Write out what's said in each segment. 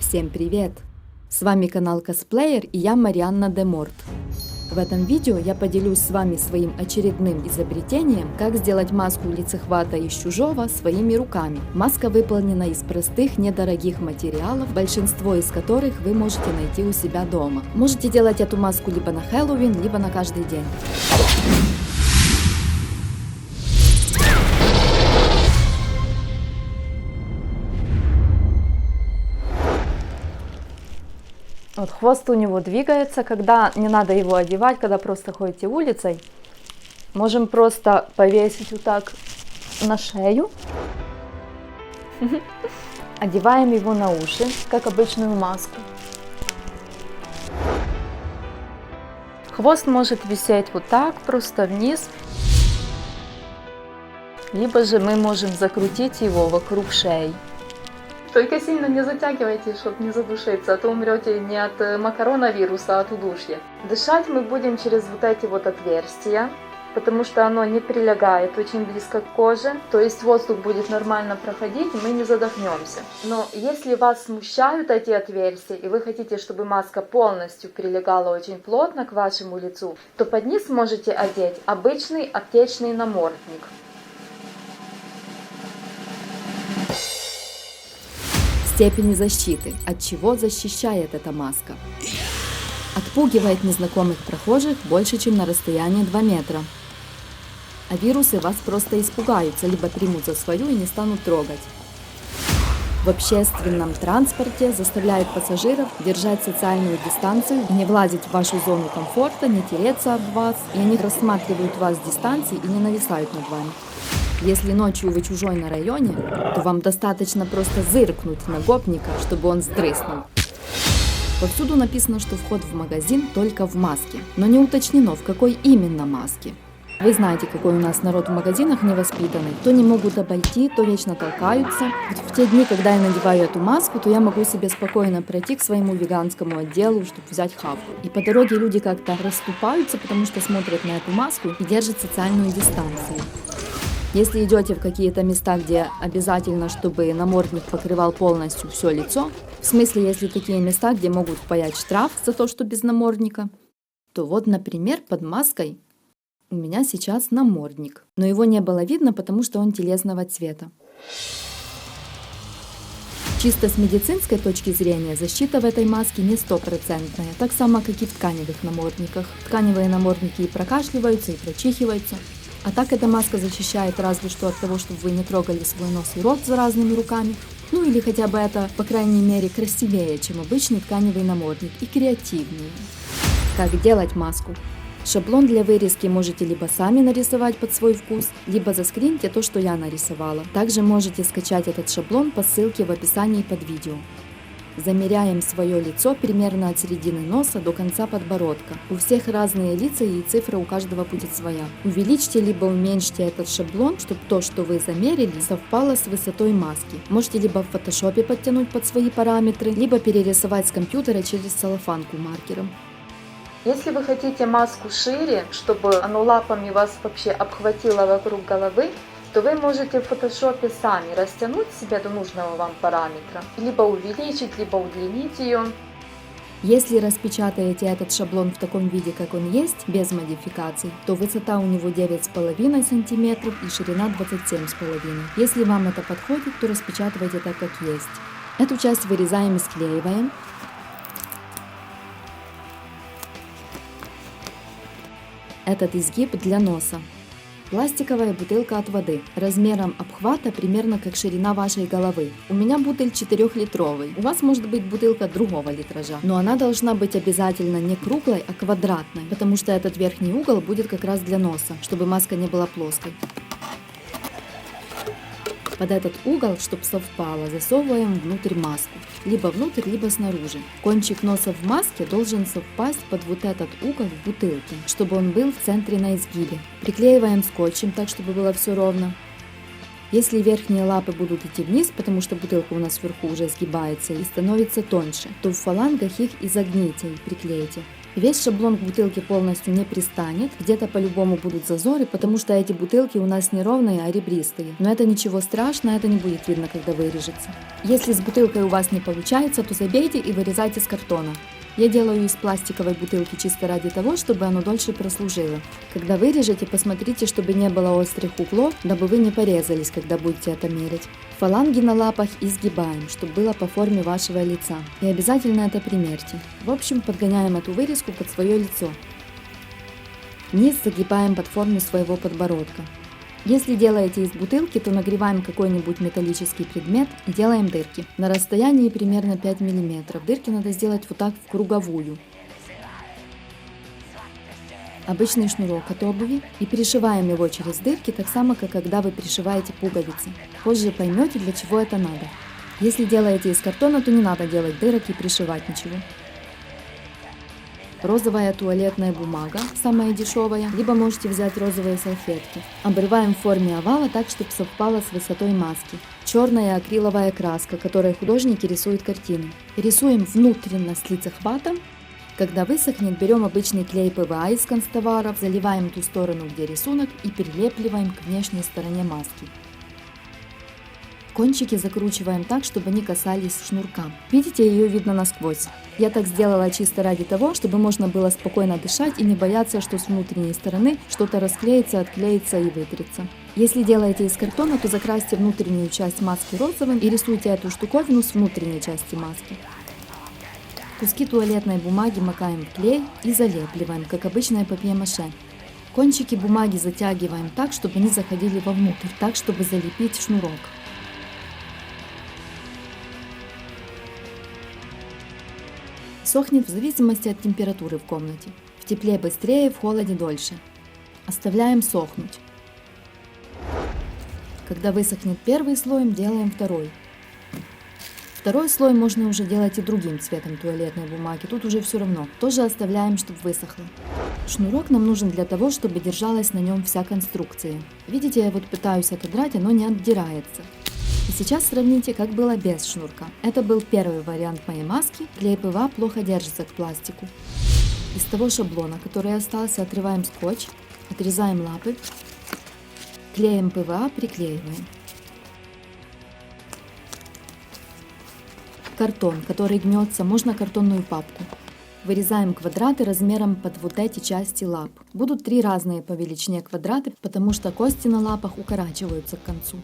Всем привет! С вами канал Косплеер и я Марианна Деморт. В этом видео я поделюсь с вами своим очередным изобретением, как сделать маску лицехвата из чужого своими руками. Маска выполнена из простых, недорогих материалов, большинство из которых вы можете найти у себя дома. Можете делать эту маску либо на Хэллоуин, либо на каждый день. Вот хвост у него двигается, когда не надо его одевать, когда просто ходите улицей. Можем просто повесить вот так на шею. Одеваем его на уши, как обычную маску. Хвост может висеть вот так, просто вниз. Либо же мы можем закрутить его вокруг шеи. Только сильно не затягивайте, чтобы не задушиться, а то умрете не от макаронавируса, а от удушья. Дышать мы будем через вот эти вот отверстия, потому что оно не прилегает очень близко к коже, то есть воздух будет нормально проходить, мы не задохнемся. Но если вас смущают эти отверстия, и вы хотите, чтобы маска полностью прилегала очень плотно к вашему лицу, то под низ можете одеть обычный аптечный намордник. Степени защиты. От чего защищает эта маска? Отпугивает незнакомых прохожих больше, чем на расстоянии 2 метра. А вирусы вас просто испугаются, либо примут за свою и не станут трогать. В общественном транспорте заставляет пассажиров держать социальную дистанцию, не влазить в вашу зону комфорта, не тереться об вас, и они рассматривают вас с дистанции и не нависают над вами. Если ночью вы чужой на районе, то вам достаточно просто зыркнуть на гопника, чтобы он сдрыснул. Повсюду написано, что вход в магазин только в маске, но не уточнено, в какой именно маске. Вы знаете, какой у нас народ в магазинах невоспитанный. То не могут обойти, то вечно толкаются. В те дни, когда я надеваю эту маску, то я могу себе спокойно пройти к своему веганскому отделу, чтобы взять хавку. И по дороге люди как-то расступаются, потому что смотрят на эту маску и держат социальную дистанцию. Если идете в какие-то места, где обязательно, чтобы намордник покрывал полностью все лицо, в смысле, если такие места, где могут впаять штраф за то, что без намордника, то вот, например, под маской у меня сейчас намордник. Но его не было видно, потому что он телесного цвета. Чисто с медицинской точки зрения защита в этой маске не стопроцентная, так само, как и в тканевых намордниках. Тканевые намордники и прокашливаются, и прочихиваются. А так эта маска защищает разве что от того, чтобы вы не трогали свой нос и рот разными руками. Ну или хотя бы это, по крайней мере, красивее, чем обычный тканевый намордник, и креативнее. Как делать маску? Шаблон для вырезки можете либо сами нарисовать под свой вкус, либо заскриньте то, что я нарисовала. Также можете скачать этот шаблон по ссылке в описании под видео. Замеряем свое лицо примерно от середины носа до конца подбородка. У всех разные лица и цифра у каждого будет своя. Увеличьте либо уменьшите этот шаблон, чтобы то, что вы замерили, совпало с высотой маски. Можете либо в фотошопе подтянуть под свои параметры, либо перерисовать с компьютера через целлофанку маркером. Если вы хотите маску шире, чтобы оно лапами вас вообще обхватило вокруг головы, то вы можете в фотошопе сами растянуть себя до нужного вам параметра, либо увеличить, либо удлинить ее. Если распечатаете этот шаблон в таком виде, как он есть, без модификаций, то высота у него 9,5 см и ширина 27,5 см. Если вам это подходит, то распечатывайте так, как есть. Эту часть вырезаем и склеиваем. Этот изгиб для носа. Пластиковая бутылка от воды, размером обхвата примерно как ширина вашей головы. У меня бутыль 4-литровый, у вас может быть бутылка другого литража, но она должна быть обязательно не круглой, а квадратной, потому что этот верхний угол будет как раз для носа, чтобы маска не была плоской. Под этот угол, чтобы совпало, засовываем внутрь маску. Либо внутрь, либо снаружи. Кончик носа в маске должен совпасть под вот этот угол в бутылке, чтобы он был в центре на изгибе. Приклеиваем скотчем так, чтобы было все ровно. Если верхние лапы будут идти вниз, потому что бутылка у нас вверху уже сгибается и становится тоньше, то в фалангах их изогните и приклейте. Весь шаблон к бутылке полностью не пристанет, где-то по-любому будут зазоры, потому что эти бутылки у нас не ровные, а ребристые. Но это ничего страшного, это не будет видно, когда вырежется. Если с бутылкой у вас не получается, то забейте и вырезайте с картона. Я делаю из пластиковой бутылки чисто ради того, чтобы оно дольше прослужило. Когда вырежете, посмотрите, чтобы не было острых углов, дабы вы не порезались, когда будете это мерить. Фаланги на лапах изгибаем, чтобы было по форме вашего лица. И обязательно это примерьте. В общем, подгоняем эту вырезку под свое лицо. Низ загибаем под форму своего подбородка. Если делаете из бутылки, то нагреваем какой-нибудь металлический предмет и делаем дырки. На расстоянии примерно 5 мм. Дырки надо сделать вот так в круговую. Обычный шнурок от обуви и пришиваем его через дырки, так само, как когда вы пришиваете пуговицы. Позже поймете, для чего это надо. Если делаете из картона, то не надо делать дырок и пришивать ничего. Розовая туалетная бумага, самая дешевая, либо можете взять розовые салфетки. Обрываем в форме овала так, чтобы совпало с высотой маски. Черная акриловая краска, которой художники рисуют картины. Рисуем внутренно с лицехватом. Когда высохнет, берем обычный клей ПВА из канцтоваров, заливаем ту сторону, где рисунок, и прилепливаем к внешней стороне маски. Кончики закручиваем так, чтобы они касались шнурка. Видите, ее видно насквозь. Я так сделала чисто ради того, чтобы можно было спокойно дышать и не бояться, что с внутренней стороны что-то расклеится, отклеится и вытрется. Если делаете из картона, то закрасьте внутреннюю часть маски розовым и рисуйте эту штуковину с внутренней части маски. Куски туалетной бумаги макаем в клей и залепливаем, как обычное папье-маше. Кончики бумаги затягиваем так, чтобы они заходили вовнутрь, так, чтобы залепить шнурок. Сохнет в зависимости от температуры в комнате. В тепле быстрее, в холоде дольше. Оставляем сохнуть. Когда высохнет первый слой, делаем второй. Второй слой можно уже делать и другим цветом туалетной бумаги, тут уже все равно. Тоже оставляем, чтобы высохло. Шнурок нам нужен для того, чтобы держалась на нем вся конструкция. Видите, я вот пытаюсь отодрать, оно не отдирается. И сейчас сравните, как было без шнурка. Это был первый вариант моей маски. Клей ПВА плохо держится к пластику. Из того шаблона, который остался, отрываем скотч, отрезаем лапы, клеем ПВА приклеиваем. Картон, который гнется, можно картонную папку. Вырезаем квадраты размером под вот эти части лап. Будут 3 разные по величине квадраты, потому что кости на лапах укорачиваются к концу.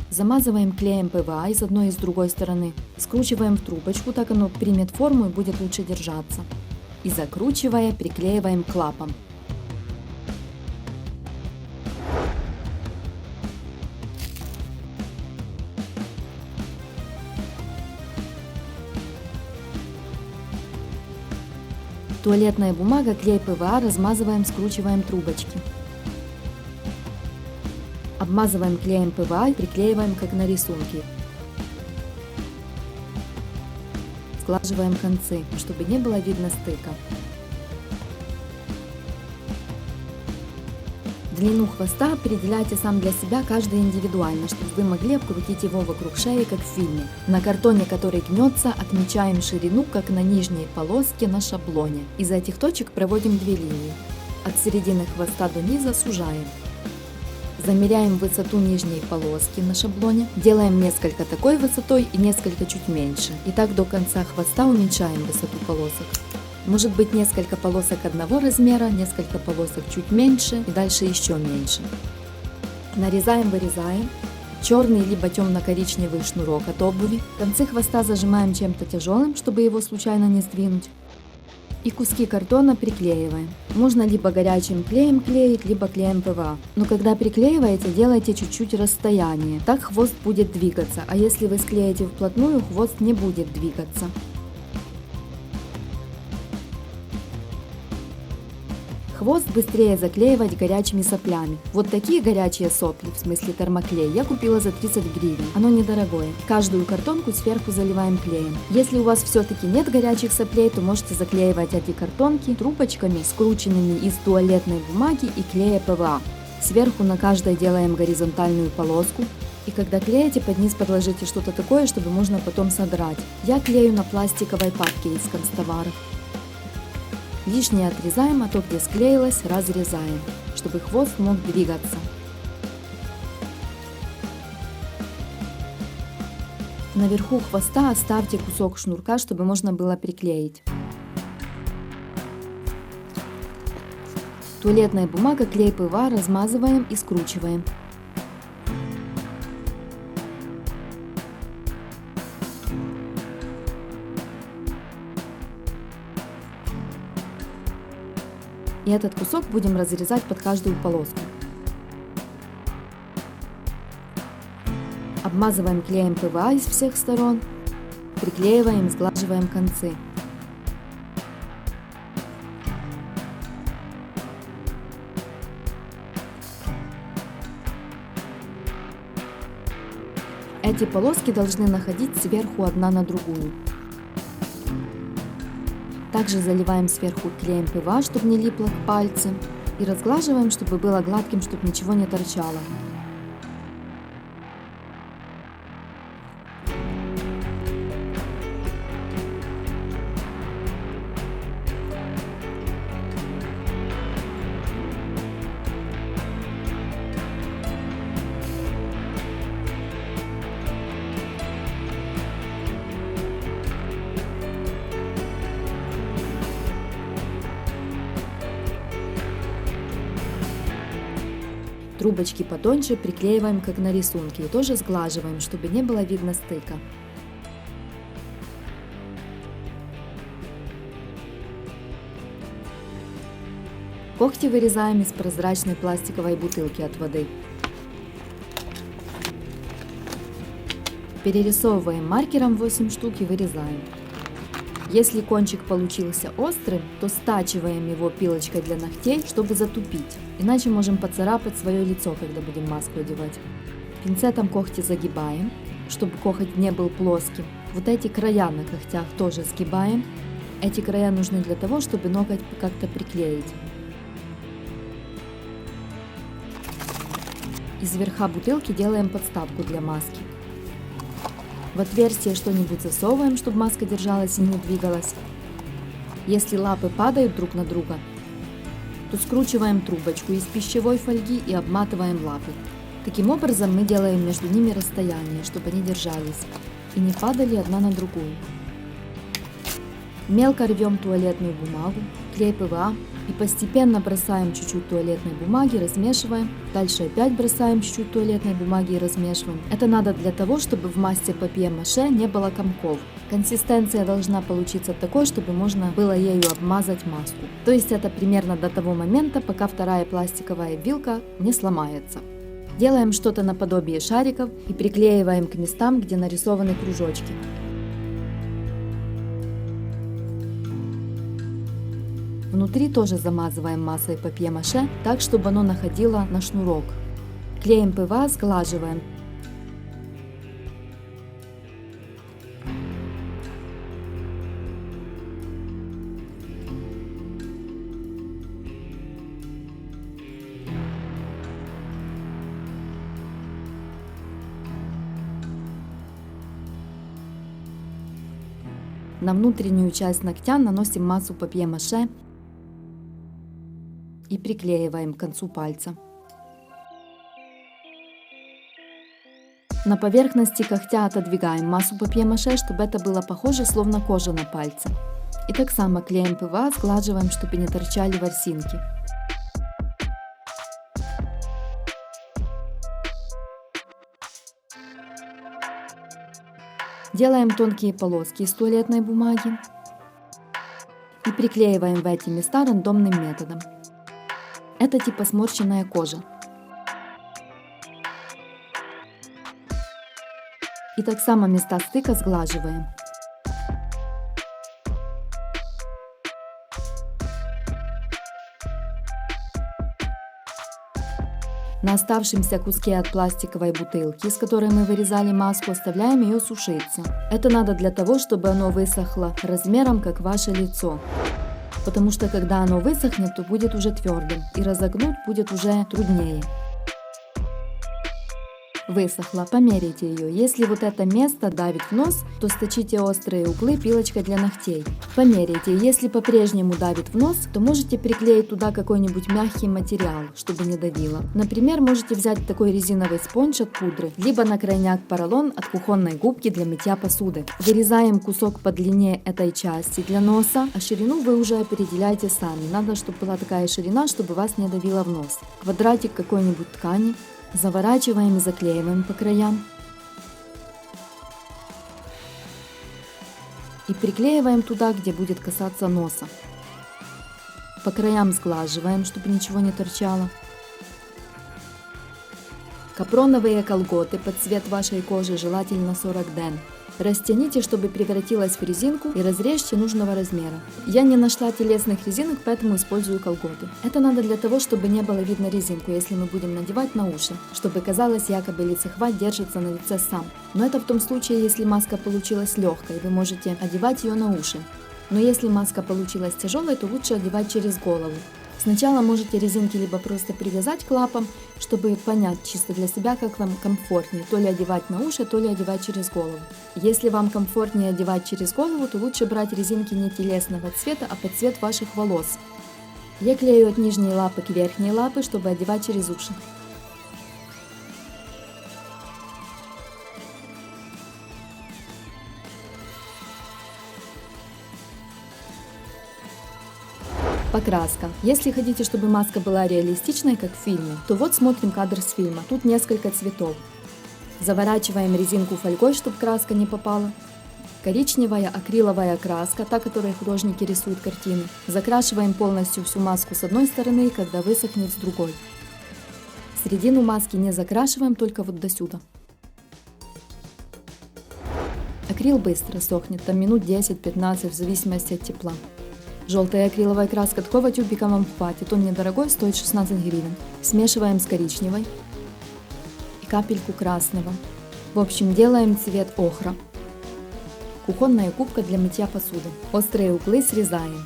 Замазываем клеем ПВА и с одной и с другой стороны. Скручиваем в трубочку, так оно примет форму и будет лучше держаться. И закручивая, приклеиваем к лапам. Туалетная бумага, клей ПВА размазываем, скручиваем трубочки. Обмазываем клеем ПВА и приклеиваем, как на рисунке. Сглаживаем концы, чтобы не было видно стыка. Длину хвоста определяйте сам для себя каждый индивидуально, чтобы вы могли обкрутить его вокруг шеи, как в фильме. На картоне, который гнется, отмечаем ширину, как на нижней полоске на шаблоне. Из этих точек проводим 2 линии. От середины хвоста до низа сужаем. Замеряем высоту нижней полоски на шаблоне, делаем несколько такой высотой и несколько чуть меньше. И так до конца хвоста уменьшаем высоту полосок. Может быть несколько полосок одного размера, несколько полосок чуть меньше и дальше еще меньше. Нарезаем, вырезаем. Черный либо темно-коричневый шнурок от обуви. Концы хвоста зажимаем чем-то тяжелым, чтобы его случайно не сдвинуть. И куски картона приклеиваем. Можно либо горячим клеем клеить, либо клеем ПВА. Но когда приклеиваете, делайте чуть-чуть расстояние. Так хвост будет двигаться, а если вы склеите вплотную, хвост не будет двигаться. Хвост быстрее заклеивать горячими соплями. Вот такие горячие сопли, в смысле термоклей, я купила за 30 гривен. Оно недорогое. Каждую картонку сверху заливаем клеем. Если у вас все-таки нет горячих соплей, то можете заклеивать эти картонки трубочками, скрученными из туалетной бумаги и клея ПВА. Сверху на каждой делаем горизонтальную полоску. И когда клеите, под низ подложите что-то такое, чтобы можно потом содрать. Я клею на пластиковой папке из канцтоваров. Лишнее отрезаем, а то, где склеилось, разрезаем, чтобы хвост мог двигаться. Наверху хвоста оставьте кусок шнурка, чтобы можно было приклеить. Туалетная бумага, клей ПВА размазываем и скручиваем. И этот кусок будем разрезать под каждую полоску. Обмазываем клеем ПВА из всех сторон, приклеиваем и сглаживаем концы. Эти полоски должны находиться сверху одна на другую. Также заливаем сверху клеем ПВА, чтобы не липло к пальцам, и разглаживаем, чтобы было гладким, чтобы ничего не торчало. Трубочки потоньше приклеиваем, как на рисунке, и тоже сглаживаем, чтобы не было видно стыка. Когти вырезаем из прозрачной пластиковой бутылки от воды. Перерисовываем маркером 8 штук и вырезаем. Если кончик получился острым, то стачиваем его пилочкой для ногтей, чтобы затупить. Иначе можем поцарапать свое лицо, когда будем маску одевать. Пинцетом когти загибаем, чтобы коготь не был плоским. Вот эти края на когтях тоже сгибаем. Эти края нужны для того, чтобы ноготь как-то приклеить. Из верха бутылки делаем подставку для маски. В отверстие что-нибудь засовываем, чтобы маска держалась и не двигалась. Если лапы падают друг на друга, то скручиваем трубочку из пищевой фольги и обматываем лапы. Таким образом мы делаем между ними расстояние, чтобы они держались и не падали одна на другую. Мелко рвем туалетную бумагу, клей ПВА и постепенно бросаем чуть-чуть туалетной бумаги, размешиваем. Дальше опять бросаем чуть-чуть туалетной бумаги и размешиваем. Это надо для того, чтобы в массе папье-маше не было комков. Консистенция должна получиться такой, чтобы можно было ею обмазать маску. То есть это примерно до того момента, пока вторая пластиковая вилка не сломается. Делаем что-то наподобие шариков и приклеиваем к местам, где нарисованы кружочки. Внутри тоже замазываем массой папье-маше, так, чтобы оно находило на шнурок. Клеем ПВА, сглаживаем. На внутреннюю часть ногтя наносим массу папье-маше и приклеиваем к концу пальца. На поверхности когтя отодвигаем массу папье-маше, чтобы это было похоже, словно кожа на пальце. И так само клеем ПВА, сглаживаем, чтобы не торчали ворсинки. Делаем тонкие полоски из туалетной бумаги и приклеиваем в эти места рандомным методом. Это типа сморщенная кожа. И так само места стыка сглаживаем. На оставшемся куске от пластиковой бутылки, с которой мы вырезали маску, оставляем ее сушиться. Это надо для того, чтобы оно высохло размером как ваше лицо. Потому что когда оно высохнет, то будет уже твердым, и разогнуть будет уже труднее. Высохла, померяйте ее. Если вот это место давит в нос, то сточите острые углы пилочкой для ногтей. Померяйте. Если по-прежнему давит в нос, то можете приклеить туда какой-нибудь мягкий материал, чтобы не давило. Например, можете взять такой резиновый спонж от пудры, либо на крайняк поролон от кухонной губки для мытья посуды. Вырезаем кусок по длине этой части для носа, а ширину вы уже определяете сами. Надо, чтобы была такая ширина, чтобы вас не давило в нос. Квадратик какой-нибудь ткани. Заворачиваем и заклеиваем по краям. И приклеиваем туда, где будет касаться носа. По краям сглаживаем, чтобы ничего не торчало. Капроновые колготы под цвет вашей кожи, желательно 40 ден. Растяните, чтобы превратилась в резинку, и разрежьте нужного размера. Я не нашла телесных резинок, поэтому использую колготы. Это надо для того, чтобы не было видно резинку, если мы будем надевать на уши, чтобы казалось, якобы лицехват держится на лице сам. Но это в том случае, если маска получилась легкой, вы можете одевать ее на уши. Но если маска получилась тяжелой, то лучше одевать через голову. Сначала можете резинки либо просто привязать к лапам, чтобы понять чисто для себя, как вам комфортнее, то ли одевать на уши, то ли одевать через голову. Если вам комфортнее одевать через голову, то лучше брать резинки не телесного цвета, а под цвет ваших волос. Я клею от нижней лапы к верхней лапе, чтобы одевать через уши. Покраска. Если хотите, чтобы маска была реалистичной, как в фильме, то вот смотрим кадр с фильма. Тут несколько цветов. Заворачиваем резинку фольгой, чтобы краска не попала. Коричневая акриловая краска, та, которой художники рисуют картины. Закрашиваем полностью всю маску с одной стороны, когда высохнет с другой. Середину маски не закрашиваем, только вот до сюда. Акрил быстро сохнет, там минут 10-15 в зависимости от тепла. Желтая акриловая краска, такого тюбика вам хватит, он недорогой, стоит 16 гривен. Смешиваем с коричневой и капельку красного. В общем, делаем цвет охра. Кухонная губка для мытья посуды. Острые углы срезаем.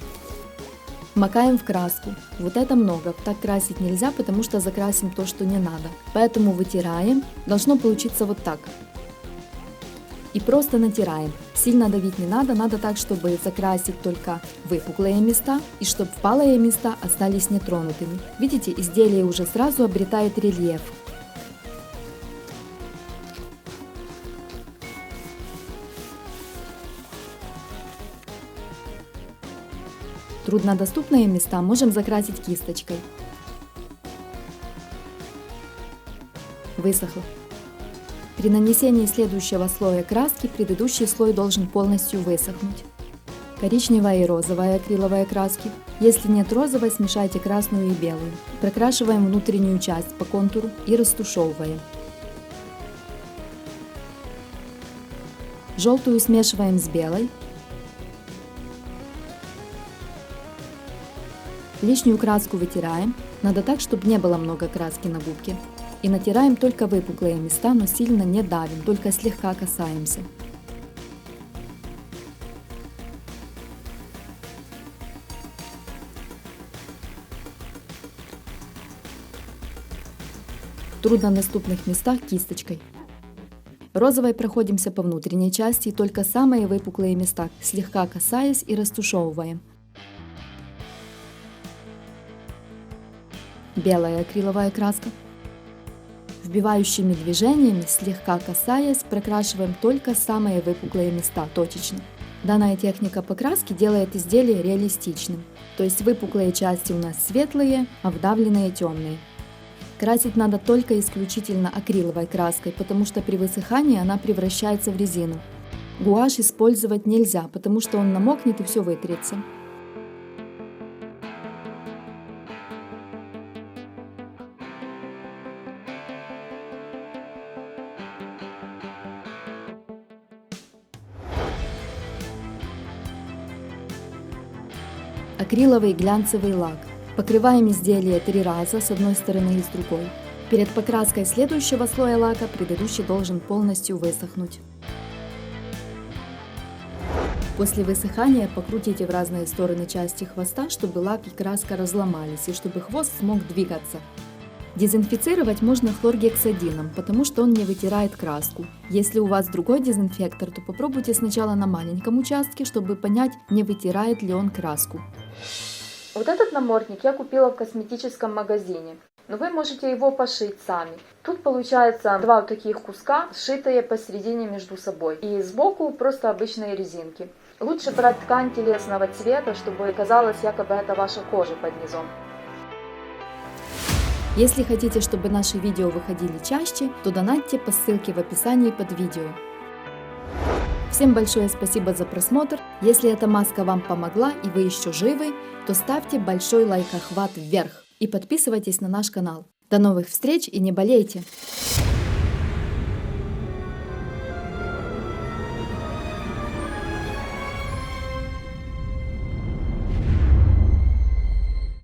Макаем в краску. Вот это много, так красить нельзя, потому что закрасим то, что не надо. Поэтому вытираем, должно получиться вот так. И просто натираем. Сильно давить не надо, надо так, чтобы закрасить только выпуклые места и чтобы впалые места остались нетронутыми. Видите, изделие уже сразу обретает рельеф. Труднодоступные места можем закрасить кисточкой. Высохло. При нанесении следующего слоя краски предыдущий слой должен полностью высохнуть. Коричневая и розовая акриловые краски. Если нет розовой, смешайте красную и белую. Прокрашиваем внутреннюю часть по контуру и растушевываем. Желтую смешиваем с белой. Лишнюю краску вытираем. Надо так, чтобы не было много краски на губке. И натираем только выпуклые места, но сильно не давим, только слегка касаемся. В труднодоступных местах кисточкой. Розовой проходимся по внутренней части, и только самые выпуклые места, слегка касаясь и растушевываем. Белая акриловая краска. Вбивающими движениями, слегка касаясь, прокрашиваем только самые выпуклые места точечно. Данная техника покраски делает изделие реалистичным, то есть выпуклые части у нас светлые, а вдавленные темные. Красить надо только исключительно акриловой краской, потому что при высыхании она превращается в резину. Гуашь использовать нельзя, потому что он намокнет и все вытрется. Акриловый глянцевый лак. Покрываем изделие 3 раза с одной стороны и с другой. Перед покраской следующего слоя лака предыдущий должен полностью высохнуть. После высыхания покрутите в разные стороны части хвоста, чтобы лак и краска разломались и чтобы хвост смог двигаться. Дезинфицировать можно хлоргексидином, потому что он не вытирает краску. Если у вас другой дезинфектор, то попробуйте сначала на маленьком участке, чтобы понять, не вытирает ли он краску. Вот этот намордник я купила в косметическом магазине, но вы можете его пошить сами. Тут получается два вот таких куска, сшитые посередине между собой, и сбоку просто обычные резинки. Лучше брать ткань телесного цвета, чтобы казалось, якобы это ваша кожа под низом. Если хотите, чтобы наши видео выходили чаще, то донатьте по ссылке в описании под видео. Всем большое спасибо за просмотр. Если эта маска вам помогла и вы еще живы, то ставьте большой лайкохват вверх и подписывайтесь на наш канал. До новых встреч и не болейте!